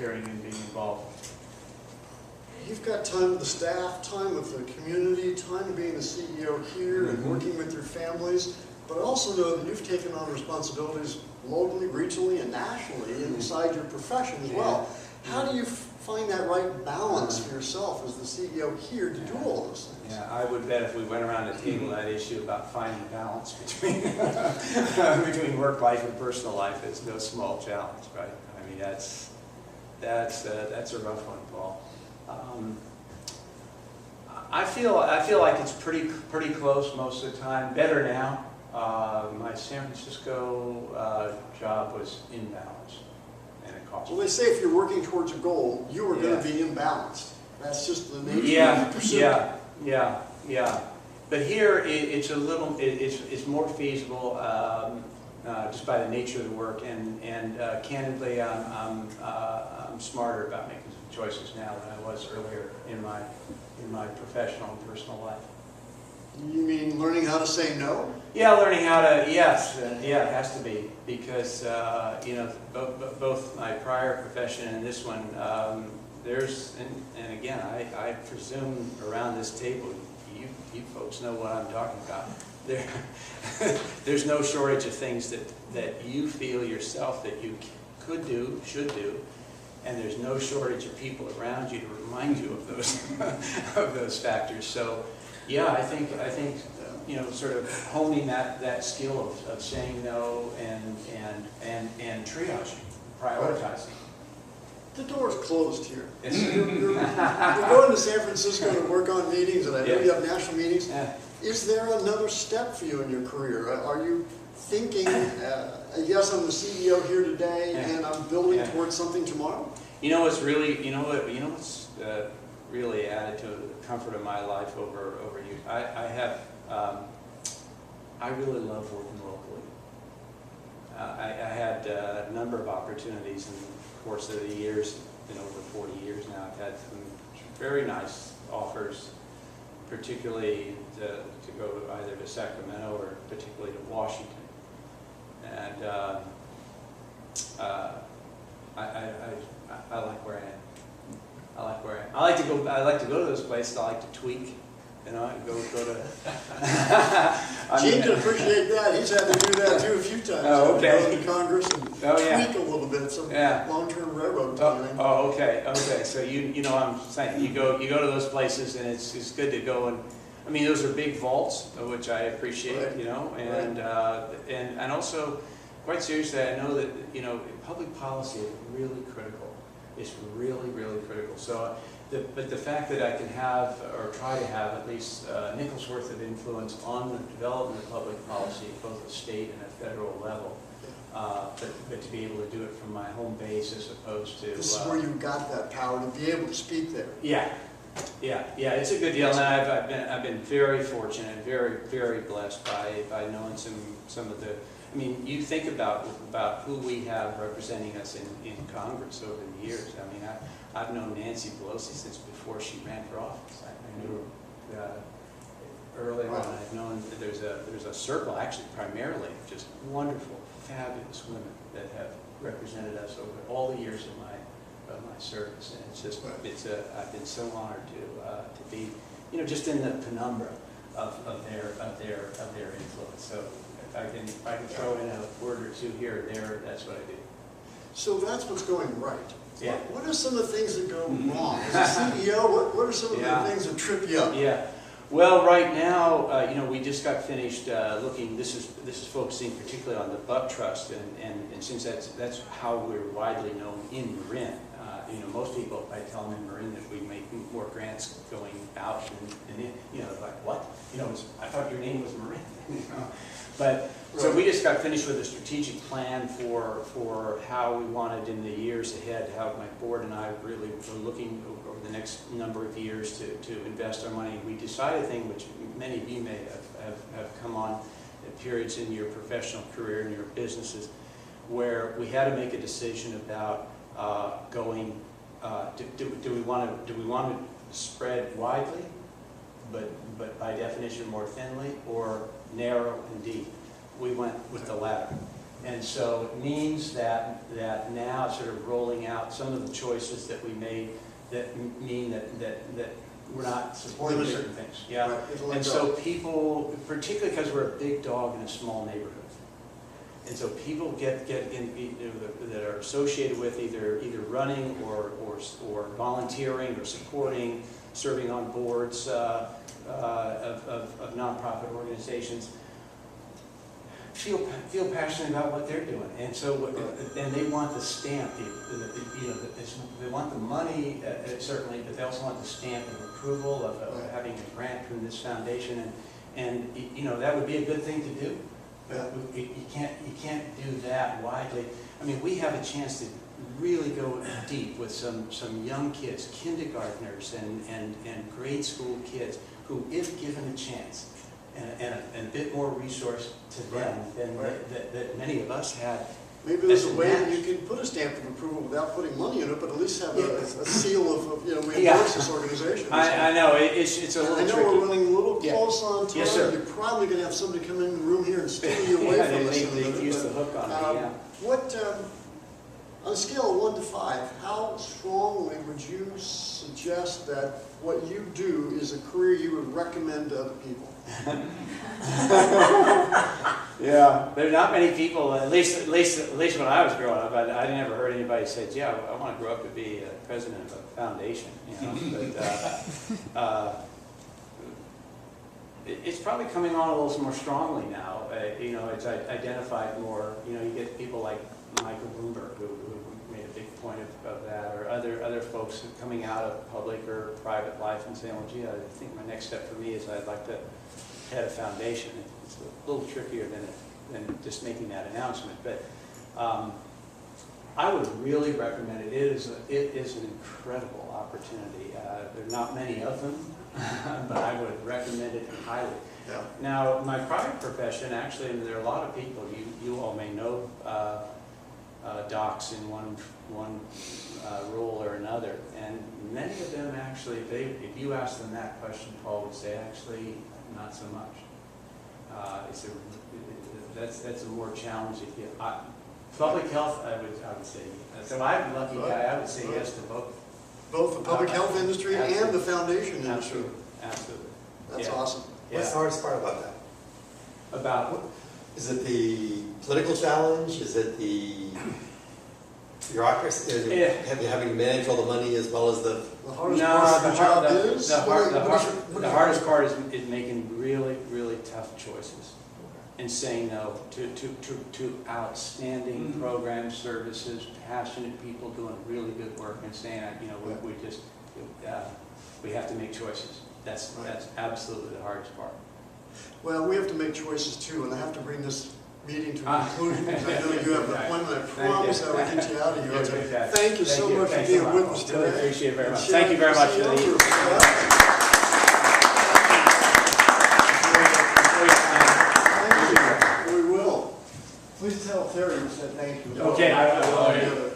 volunteering and being involved. You've got time with the staff, time with the community, time being the CEO here and working with your families, but I also know that you've taken on responsibilities locally, regionally, and nationally inside your profession as well. How do you find that right balance for yourself as the CEO here to do all those things? Yeah, I would bet if we went around the table that issue about finding balance between between work life and personal life is no small challenge, right? I mean, that's a rough one, Paul. I feel like it's pretty close most of the time. Better now. My San Francisco job was imbalanced, and it cost. Well, they say if you're working towards a goal, you are going to be imbalanced. That's just the nature of the pursuit. Yeah. But here it's a little, it's more feasible just by the nature of the work, and candidly, I'm smarter about making some choices now than I was earlier in my professional and personal life. You mean learning how to say no? Yeah, learning how to, yes, yeah, it has to be, because you know, both my prior profession and this one, there's, and again, I presume around this table, you folks know what I'm talking about. There's no shortage of things that you feel yourself that you could do, should do, and there's no shortage of people around you to remind you of those of those factors. So, yeah, I think you know, sort of honing that skill of saying no and triaging, prioritizing. The door's closed here. You're going to San Francisco to work on meetings, and I know you have national meetings. Yeah. Is there another step for you in your career? Are you thinking, yes, I'm the CEO here today, and I'm building towards something tomorrow? You know what's really, you know what's really added to the comfort of my life over years. I really love working locally. I had a number of opportunities in the course of the years. Been over 40 years now. I've had some very nice offers, particularly to go either to Sacramento or particularly to Washington. And I like where I am. I like where I am. I like to go to those places. I like to tweak. You know, go to. Gene can appreciate that. He's had to do that too a few times. Oh, okay. Go to Congress and tweak a little bit, some long-term railroad planning. Oh, okay. So you know, I'm saying you go to those places, and it's good to go. And I mean, those are big vaults, which I appreciate. Right. You know, and also, quite seriously, I know that, you know, public policy is really critical. It's really critical. So. But the fact that I can have, or try to have, at least a nickel's worth of influence on the development of public policy at both the state and a federal level, but to be able to do it from my home base as opposed to... This is where you got that power to be able to speak there. Yeah, it's a good deal, and I've been very fortunate, very blessed by knowing some of the... I mean, you think about who we have representing us in Congress over the years. I mean, I've known Nancy Pelosi since before she ran for office. I knew her early on. I've known that there's a circle, actually primarily, of just wonderful, fabulous women that have represented us over all the years of my service, and it's just I've been so honored to be, you know, just in the penumbra of their influence. So if I can throw in a word or two here or there, that's what I do. So that's what's going right. Yeah. What are some of the things that go wrong? As a CEO, what are some of the things that trip you up? Yeah. Well, right now, you know, we just got finished looking. This is focusing particularly on the Buck Trust, and since that's how we're widely known in Marin. You know, most people, I tell them in Marin that we make more grants going out than in. You know, like, what? You know, I thought your name was Marin. You know? But so we just got finished with a strategic plan for how we wanted in the years ahead, how my board and I really were looking over the next number of years to invest our money. We decided a thing which many of you may have come on at periods in your professional career and your businesses, where we had to make a decision about going. Do we want to spread widely, but by definition more thinly, or narrow and deep? We went with the latter. And so it means that now sort of rolling out some of the choices that we made that mean that we're not supporting Limited. certain things. Yeah. Right, it'll let And go. so people, particularly because we're a big dog in a small neighborhood, and so people get in, that are associated with either running or volunteering or supporting, serving on boards of nonprofit organizations, feel passionate about what they're doing, and so and they want the stamp. They want the money certainly, but they also want the stamp of approval of having a grant from this foundation, and that would be a good thing to do. Yeah. You can't do that widely. I mean, we have a chance to really go deep with some young kids, kindergartners and grade school kids who, if given a chance and a bit more resource to them than that many of us had. Maybe there's a way that you can put a stamp of approval without putting money in it, but at least have a seal of we endorse this organization. I know, it's a little tricky. I know we're running a little close on time. Yes, sir. You're probably going to have somebody come in the room here and steal you away from us. They use the hook on me, yeah. What, on a scale of 1 to 5, how strongly would you suggest that what you do is a career you would recommend to other people? Yeah, there are not many people. At least when I was growing up, I never heard anybody say, "Yeah, I want to grow up to be president of a foundation." But it's probably coming on a little more strongly now. It's identified more. You get people like Michael Bloomberg who made a big point of that, or other folks coming out of public or private life and saying, "Well, gee, I think my next step for me is I'd like to head a foundation." It's a little trickier than just making that announcement, but I would really recommend it. It is an incredible opportunity. There are not many of them, but I would recommend it highly. Yeah. Now, my private profession, actually, and there are a lot of people, you all may know docs in one role or another, and many of them actually, if you ask them that question, Paul would say, actually, not so much. That's a more challenging field. Public health, I would say. So I'm a lucky guy. I would say yes to both. Both the public health industry and the foundation industry. Absolutely. That's awesome. What's the hardest part about that? About what? Is it the political challenge? Is it the bureaucracy? Having to manage all the money as well as the... The hardest part of the job is? The hardest part is making really, really tough choices and saying no to outstanding programs, services, passionate people doing really good work, and saying, we have to make choices. That's absolutely the hardest part. Well, we have to make choices too, and I have to bring this meeting to a conclusion because I know you have an appointment. I promise I will get you out of here. Thank you so much for being with us today. Really appreciate it very much. Thank you very much for the We will. Please tell Terry you said thank you. Okay, I will.